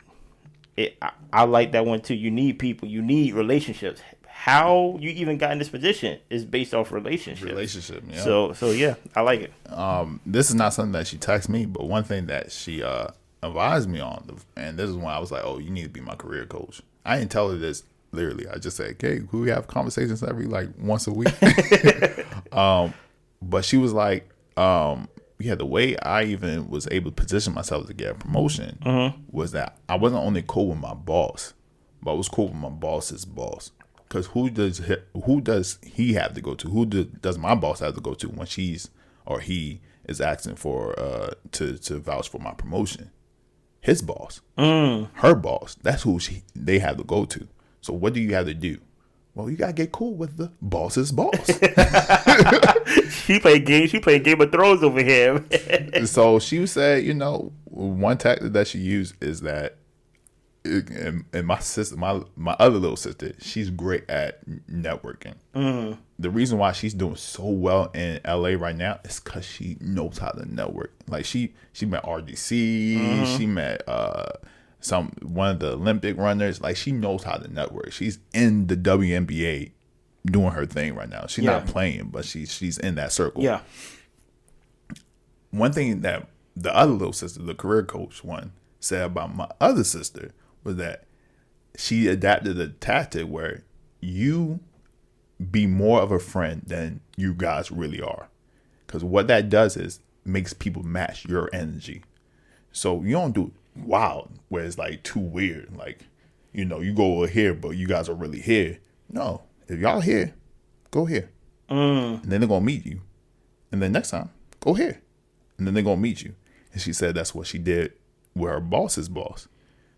I like that one too. You need people. You need relationships. How you even got in this position is based off relationship. Yeah. So yeah, I like it. This is not something that she texted me, but one thing that she advised me on, and this is when I was like, oh, you need to be my career coach. I didn't tell her this literally. I just said, okay, we have conversations every like once a week. But she was like, the way I even was able to position myself to get a promotion was that I wasn't only cool with my boss, but I was cool with my boss's boss. Because who does he have to go to? Who does my boss have to go to when she's or he is asking for to vouch for my promotion? His boss, her boss. That's who they have to go to. So what do you have to do? Well, you gotta get cool with the boss's boss. She played Game of Thrones over here. So she said, one tactic that she used is that. And my sister, my other little sister, she's great at networking. The reason why she's doing so well in LA right now is because she knows how to network. Like she met RDC, she met one of the Olympic runners. Like she knows how to network. She's in the WNBA doing her thing right now. She's not playing, but she's in that circle. Yeah. One thing that the other little sister, the career coach one, said about my other sister was that she adapted a tactic where you be more of a friend than you guys really are. Because what that does is makes people match your energy. So you don't do wild where it's like too weird. Like, you go over here, but you guys are really here. No, if y'all here, go here. And then they're going to meet you. And then next time, go here. And then they're going to meet you. And she said that's what she did with her boss's boss.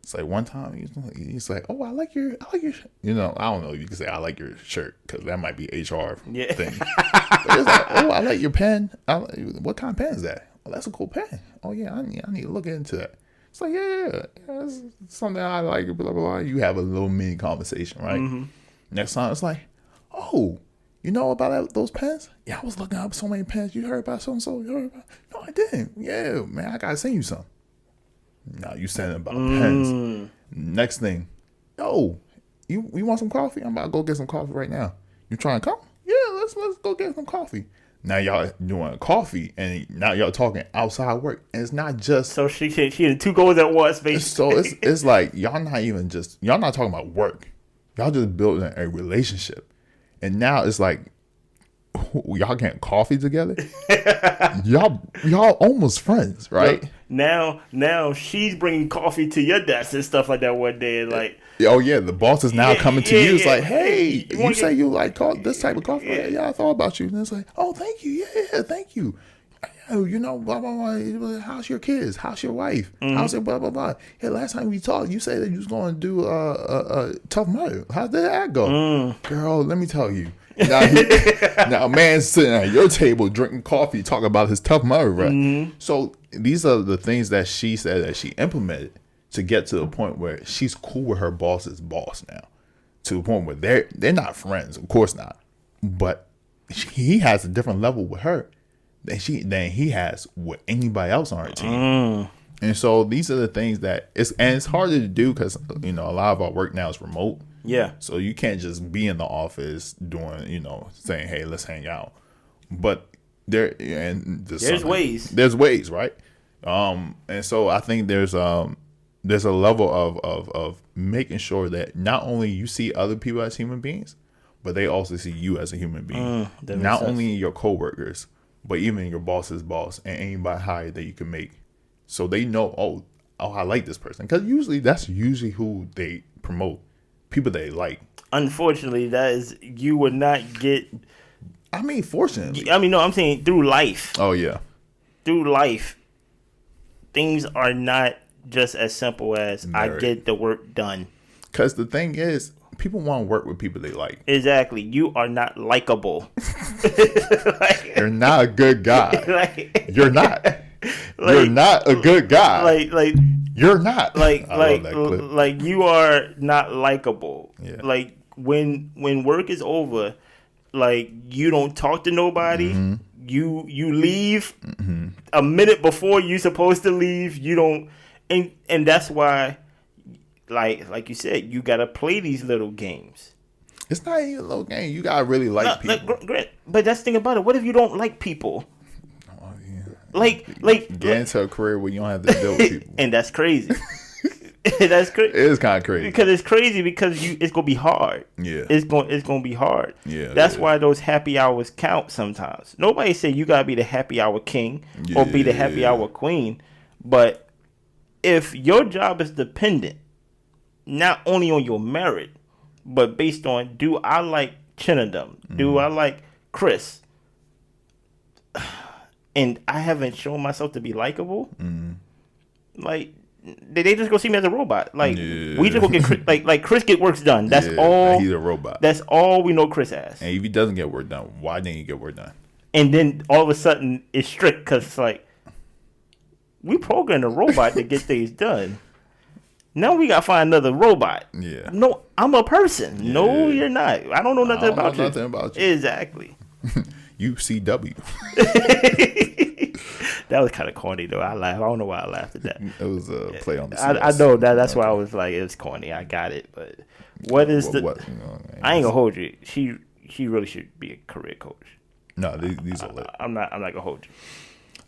It's like one time he's like, oh, I like your shirt. I don't know if you can say I like your shirt because that might be HR thing. But it's like, oh, I like your pen. What kind of pen is that? Oh, that's a cool pen. Oh yeah, I need to look into that. It's like, yeah, that's something I like, blah, blah, blah. You have a little mini conversation, right? Next time it's like, oh, you know about those pens? Yeah, I was looking up so many pens. You heard about so-and-so? You heard about? No, I didn't. Yeah, man, I got to send you some. Now you saying about pens. Next thing, yo, you want some coffee? I'm about to go get some coffee right now. You trying to come? Yeah, let's go get some coffee. Now y'all doing coffee, and now y'all talking outside work, and it's not just. So she had two goals at once, basically. So it's like y'all not talking about work. Y'all just building a relationship, and now it's like y'all getting coffee together. y'all almost friends, right? Look, now she's bringing coffee to your desk and stuff like that one day, and like, oh yeah, the boss is now coming to you. It's like, hey, you say you like this type of coffee? Yeah, I thought about you. And it's like, oh, thank you, yeah, thank you. oh, blah, blah, blah. How's your kids? How's your wife? How's it, blah, blah, blah. Hey, last time we talked, you said that you was going to do a Tough Mudder. How did that go? Girl, let me tell you. Now a man's sitting at your table drinking coffee, talking about his Tough Mudder, right? So these are the things that she said that she implemented to get to the point where she's cool with her boss's boss now. To the point where they're not friends, of course not. But he has a different level with her than he has with anybody else on her team. And so these are the things that it's harder to do because a lot of our work now is remote. Yeah. So you can't just be in the office doing saying, hey, let's hang out. But there's ways. There's ways, right? And so I think there's a level of making sure that not only you see other people as human beings, but they also see you as a human being. Not only your coworkers, but even your boss's boss and anybody higher that you can make. So they know, oh, I like this person. Because that's who they promote. People they like. Unfortunately, you would not get. I mean, fortunately. No, I'm saying through life. Oh, yeah. Through life, things are not just as simple as I get the work done. Because the thing is, people want to work with people they like. Exactly. You are not likable. You're not a good guy. You're not. You're not a good guy. You're not. You are not likable. Yeah. Like when work is over, you don't talk to nobody. Mm-hmm. You leave a minute before you're supposed to leave. You don't, and that's why, like you said, you gotta play these little games. It's not even a little game. You gotta really like people. But that's the thing about it. What if you don't like people? Oh, yeah. Get into a career where you don't have to deal with people, and that's crazy. That's crazy. It is kind of crazy because it's crazy because it's gonna be hard. Yeah, it's gonna be hard. Yeah, that's why those happy hours count sometimes. Nobody say you gotta be the happy hour king or be the happy hour queen, but if your job is dependent not only on your merit, but based on do I like Chinadum, do I like Chris, and I haven't shown myself to be likable, they just go see me as a robot. We just go get like Chris get works done. That's all. He's a robot. That's all we know Chris as. And if he doesn't get work done, why didn't he get work done? And then all of a sudden it's strict because it's like we programmed a robot to get things done. Now we gotta find another robot. Yeah. No, I'm a person. Yeah. No, you're not. I don't know nothing about you. Nothing about you. Exactly. UCW. That was kind of corny though. I laughed. I don't know why I laughed at that. It was a play on the. I know that. That's why I was like, it was corny. I got it. But what is the? I ain't gonna hold you. She really should be a career coach. No, these are lit. I'm not gonna hold you.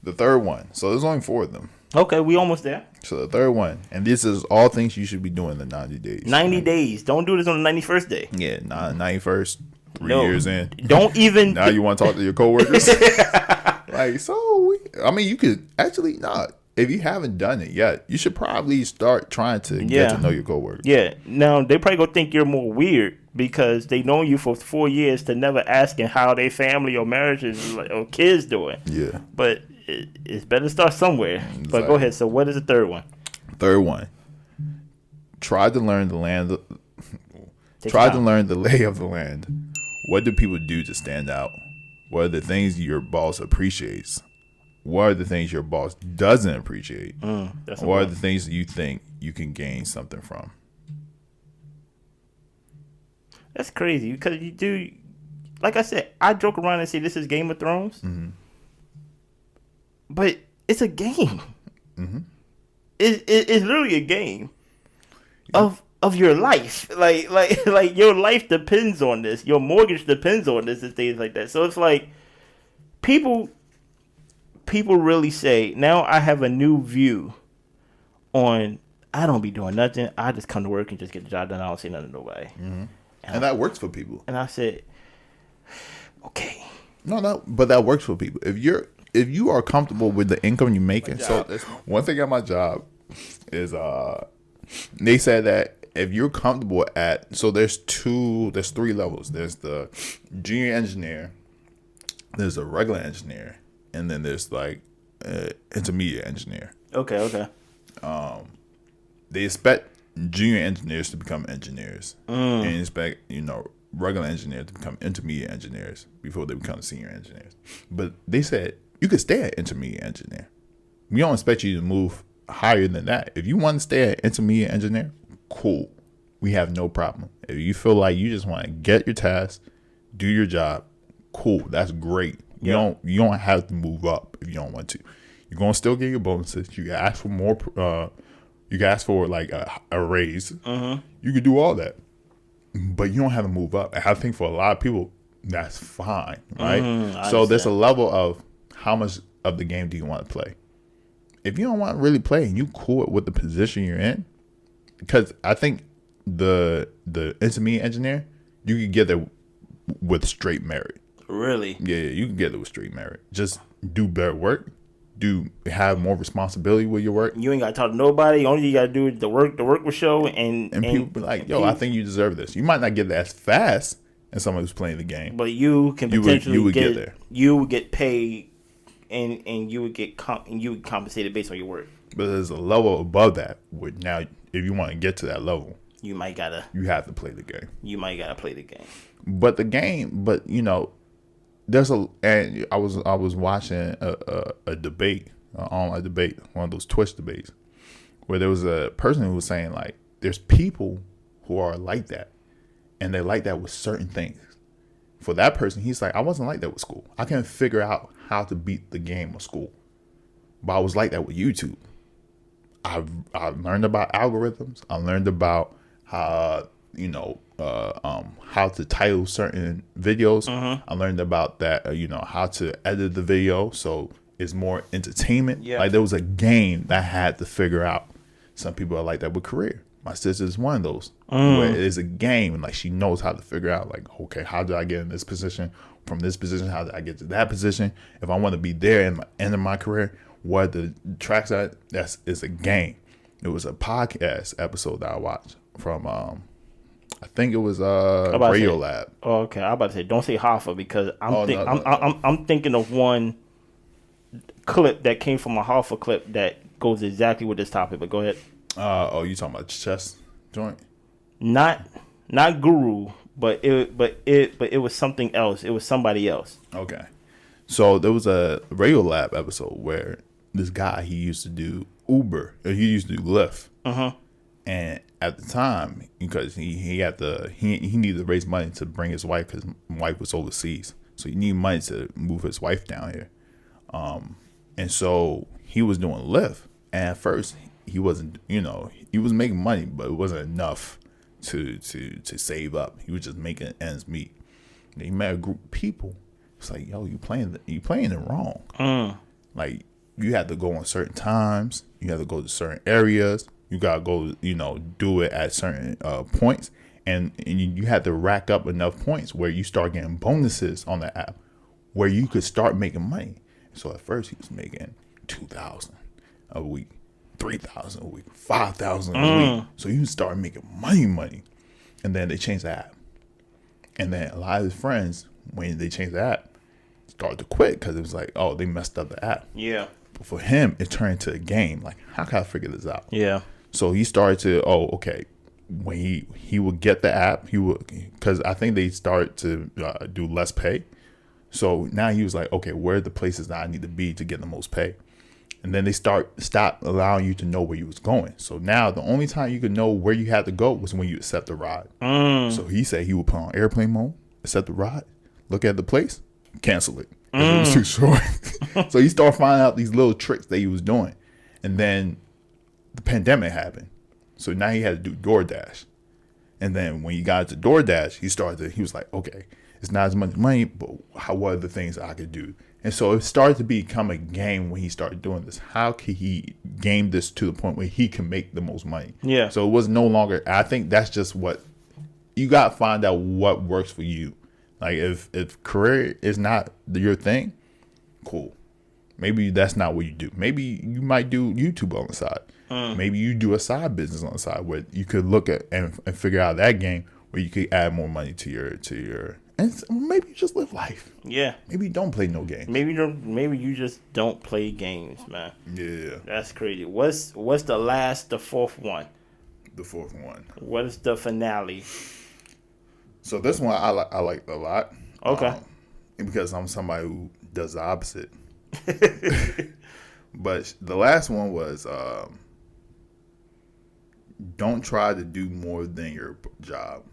The third one. So there's only 4 of them. Okay, we almost there. So the third one, and this is all things you should be doing in the 90 days. 90 days. Don't do this on the 91st day. Yeah, 91st. 3 years in. Don't even. Now you want to talk to your coworkers? You could actually not. If you haven't done it yet, you should probably start trying to get to know your coworkers. Yeah. Now they probably gonna think you're more weird because they know you for 4 years to never asking how their family or marriages or kids doing. Yeah. But it's better to start somewhere. Exactly. But go ahead. So what is the third one? Third one. Try to learn the land. Try to learn the lay of the land. What do people do to stand out? What are the things your boss appreciates? What are the things your boss doesn't appreciate? What are the things that you think you can gain something from? That's crazy because you do, like I said, I joke around and say this is Game of Thrones, but it's a game. It's literally a game of your life. Like your life depends on this. Your mortgage depends on this and things like that. So it's like people really say, now I have a new view on I don't be doing nothing. I just come to work and just get the job done. I don't say nothing to nobody. And that works for people. And I said, okay. No, but that works for people. If you are comfortable with the income you're making. So one thing at my job is they said that if you're comfortable there's 3 levels. There's the junior engineer, there's a regular engineer, and then there's like intermediate engineer. Okay. They expect junior engineers to become engineers, and expect regular engineers to become intermediate engineers before they become senior engineers. But they said you could stay at intermediate engineer. We don't expect you to move higher than that. If you want to stay at intermediate engineer, cool. We have no problem. If you feel like you just want to get your task, do your job, cool. That's great. You don't have to move up if you don't want to. You're gonna still get your bonuses. You can ask for more. You can ask for like a raise. You can do all that, but you don't have to move up. And I think for a lot of people, that's fine, right? So there's a level of how much of the game do you want to play. If you don't want to really play and you cool with the position you're in, because I think the intermediate engineer, you can get there with straight merit. Really? Yeah, you can get there with straight merit. Just do better work. Have more responsibility with your work. You ain't gotta talk to nobody. Only thing you gotta do is the work will show, and people be like, yo, I think you deserve this. You might not get that as fast as someone who's playing the game, but you can potentially you would get there. You would get paid, and you would get compensated based on your work. But there's a level above that where now, if you want to get to that level, you have to play the game. You might gotta play the game. But there's and I was watching a debate, an online debate, one of those Twitch debates, where there was a person who was saying like, there's people who are like that, and they like that with certain things. For that person, he's like, I wasn't like that with school. I couldn't figure out how to beat the game of school, but I was like that with YouTube. I learned about algorithms. I learned about how how to title certain videos. I learned about that, how to edit the video so it's more entertainment. Yeah. Like there was a game that I had to figure out. Some people are like that with career. My sister is one of those where it is a game and like she knows how to figure out like, okay, how did I get in this position? From this position, how did I get to that position? If I want to be there in the end of my career, what the tracks are, it's a game. It was a podcast episode that I watched from I think it was Radio Lab. Oh, okay. I'm about to say, don't say Hoffa because I'm thinking of one clip that came from a Hoffa clip that goes exactly with this topic. But go ahead. You talking about chess joint? Not Guru, but it was something else. It was somebody else. Okay. So there was a Radio Lab episode where this guy, he used to do Uber, or he used to do Lyft. And at the time, because he needed to raise money to bring his wife, because his wife was overseas, so he needed money to move his wife down here. And so he was doing Lyft, and at first he wasn't, he was making money, but it wasn't enough to save up. He was just making ends meet. And he met a group of people. It's like, yo, you playing it wrong. Like you had to go on certain times. You had to go to certain areas. You gotta go, do it at certain points, and you had to rack up enough points where you start getting bonuses on the app, where you could start making money. So at first he was making $2,000 a week, $3,000 a week, $5,000 a week. So you start making money, and then they changed the app, and then a lot of his friends, when they changed the app, started to quit because it was like, oh, they messed up the app. Yeah. But for him, it turned into a game. Like, how can I figure this out? Yeah. So he started to, okay, when he would get the app, because I think they started to do less pay. So now he was like, okay, where are the places that I need to be to get the most pay? And then they stop allowing you to know where you was going. So now the only time you could know where you had to go was when you accept the ride. So he said he would put on airplane mode, accept the ride, look at the place, cancel it. It was too short. So he started finding out these little tricks that he was doing. And then the pandemic happened. So now he had to do DoorDash. And then when he got to DoorDash, he was like, okay, it's not as much money, but what are the things I could do? And so it started to become a game when he started doing this. How could he game this to the point where he can make the most money? Yeah. So it was no longer, I think that's just what, you got to find out what works for you. Like if career is not your thing, cool. Maybe that's not what you do. Maybe you might do YouTube on the side. Maybe you do a side business on the side where you could look at and figure out that game where you could add more money to your And maybe you just live life. Yeah. Maybe you don't play no games. Maybe you just don't play games, man. Yeah. That's crazy. What's the fourth one? The fourth one. What is the finale? So this one I like a lot. Okay. Because I'm somebody who does the opposite. But the last one was don't try to do more than your job.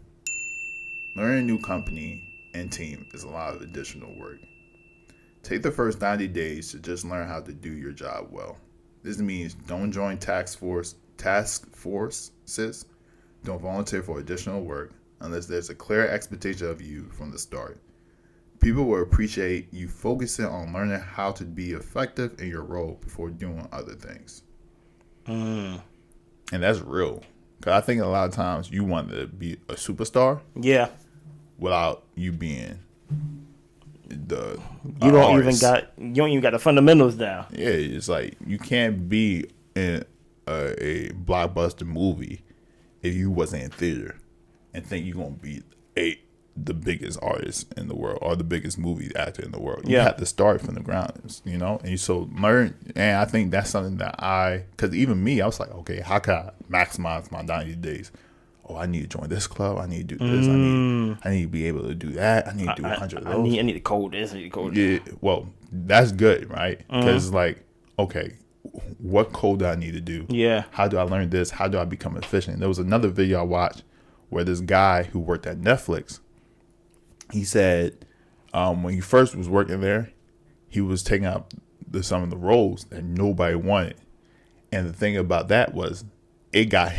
Learning a new company and team is a lot of additional work. Take the first 90 days to just learn how to do your job well. This means don't join task forces, don't volunteer for additional work unless there's a clear expectation of you from the start. People will appreciate you focusing on learning how to be effective in your role before doing other things. And that's real. Because I think a lot of times you want to be a superstar. Yeah. Without you being the you don't even got the fundamentals down. Yeah, it's like you can't be in a blockbuster movie if you wasn't in theater and think you're gonna be the biggest artist in the world or the biggest movie actor in the world. You have to start from the ground, you know. And so learn, and I think that's something that because even me, I was like, okay, how can I maximize my 90 days? Oh, I need to join this club. I need to do this. I need to be able to do that. I need to do 100 of those. I need to code this. I need to code that. Yeah, well, that's good, right? Because it's like, okay, what code do I need to do? Yeah. How do I learn this? How do I become efficient? There was another video I watched where this guy who worked at Netflix, he said when he first was working there, he was taking up some of the roles that nobody wanted. And the thing about that was, he got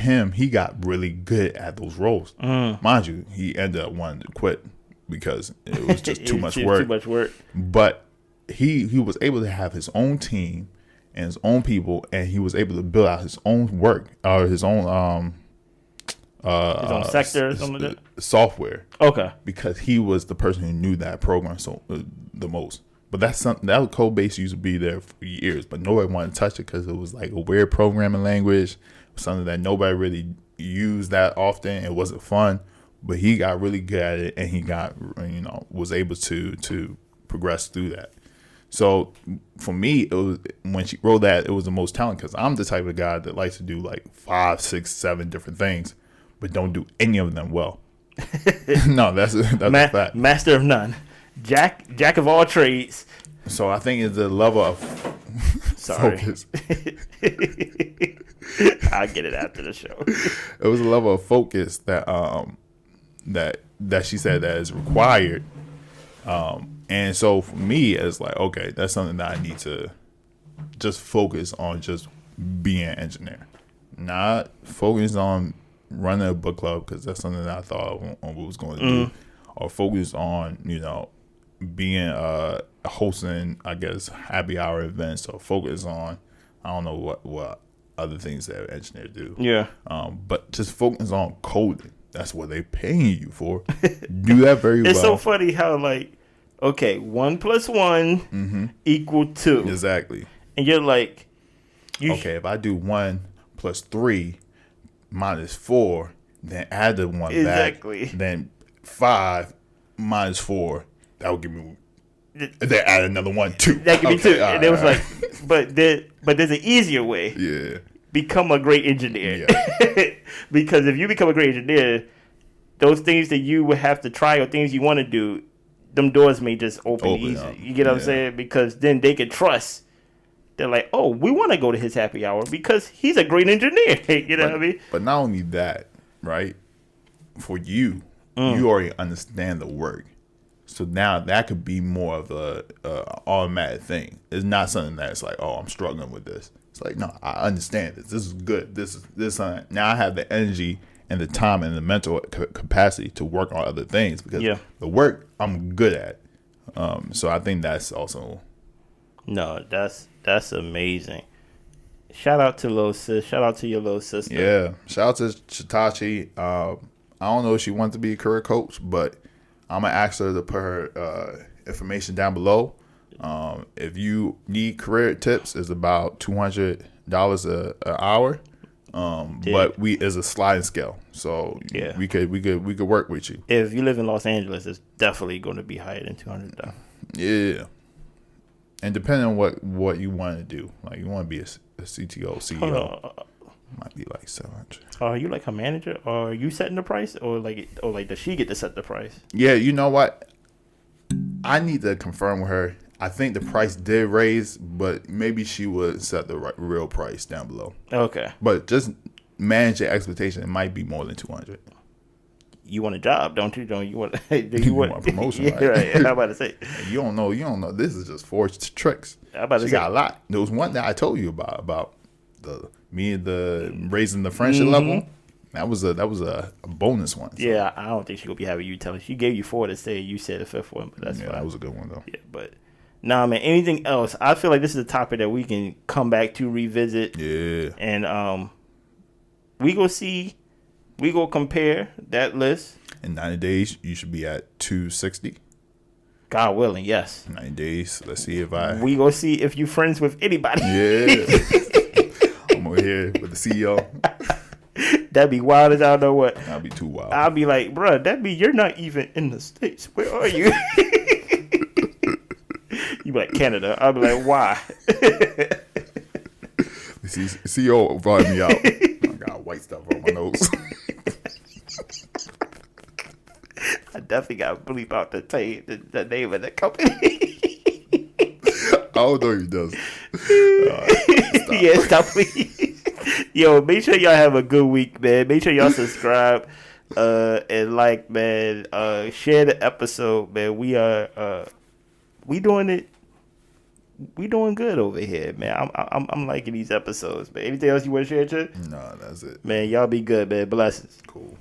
really good at those roles. Mind you, he ended up wanting to quit because it was just too much work. Too much work. But he was able to have his own team and his own people, and he was able to build out his own work or his own sector or something like that? Software. Okay. Because he was the person who knew that program the most. But that's something that code base used to be there for years, but nobody wanted to touch it because it was like a weird programming language, something that nobody really used that often. It wasn't fun, but he got really good at it, and he was able to progress through that. So for me, it was when she wrote that, it was the most telling because I'm the type of guy that likes to do like 5, 6, 7 different things, but don't do any of them well. No, that's a fact. Master of none. Jack of all trades. So I think it's the level of focus. I'll get it after the show. It was a level of focus that she said that is required. And so for me, it's like, okay, that's something that I need to just focus on, just being an engineer, not focus on running a book club because that's something that I thought I was going to do, or focus on being hosting, I guess, happy hour events, or focus on I don't know what other things that engineers do. Yeah. But just focus on coding. That's what they're paying you for. Do that very well. It's so funny how okay, 1 + 1 equal 2. Exactly. And you're like, okay, if I do 1 + 3 - 4, then add the 1 back. Then 5 - 4, that would give me. Then add another 1, 2. That could be 2. And it was like, but there's an easier way. Yeah. Become a great engineer. Yeah. Because if you become a great engineer, those things that you would have to try or things you want to do, them doors may just open easy. Up. You get what I'm saying? Because then they can trust. They're like, oh, we want to go to his happy hour because he's a great engineer. You know what I mean? But not only that, right? For you, you already understand the work. So now that could be more of a automatic thing. It's not something that's like, oh, I'm struggling with this. It's like, no, I understand this. This is good. This now I have the energy and the time and the mental capacity to work on other things because the work I'm good at. So I think that's also. No, that's amazing. Shout out to little sis. Shout out to your little sister. Yeah. Shout out to Chitachi. I don't know if she wants to be a career coach, but I'm going to ask her to put her information down below. If you need career tips, it's about $200 an hour. But we is a sliding scale, so we could work with you. If you live in Los Angeles, it's definitely going to be higher than $200. Yeah, and depending on what you want to do, like you want to be a CTO, CEO, might be like 700. Are you like her manager, or are you setting the price, or does she get to set the price? Yeah, you know what? I need to confirm with her. I think the price did raise, but maybe she would set the real price down below. Okay. But just manage your expectation. It might be more than 200. You want a job, don't you? Don't you want? Do you want a promotion? Yeah, right. I'm about to say. You don't know. This is just four tricks. I'm about to she say. got a lot. There was one that I told you about the raising the friendship level. That was a bonus one. So. Yeah, I don't think she gonna be having you tell her. She gave you 4 to say. You said the 5th one, but that's fine. That was a good one though. Yeah, but nah, man. Anything else? I feel like this is a topic that we can come back to, revisit. Yeah. And we go see. We go compare that list. In 90 days, you should be at 260. God willing, yes. 90 days. Let's see if we go see if you friends with anybody. Yeah. I'm over here with the CEO. That'd be wild as I don't know what. That'd be too wild. I'll be like, bruh, that'd be you're not even in the States. Where are you? You be like, Canada. I'll be like, why? The CEO brought me out. I got white stuff on my nose. I definitely got to bleep out the name of the company. I don't know if he does. Stop. Yeah, stop, please. Yo, make sure y'all have a good week, man. Make sure y'all subscribe and like, man. Share the episode, man. We doing it. We doing good over here, man. I'm liking these episodes, man. Anything else you want to share, Chip? No, that's it. Man, y'all be good, man. Blessings. Cool.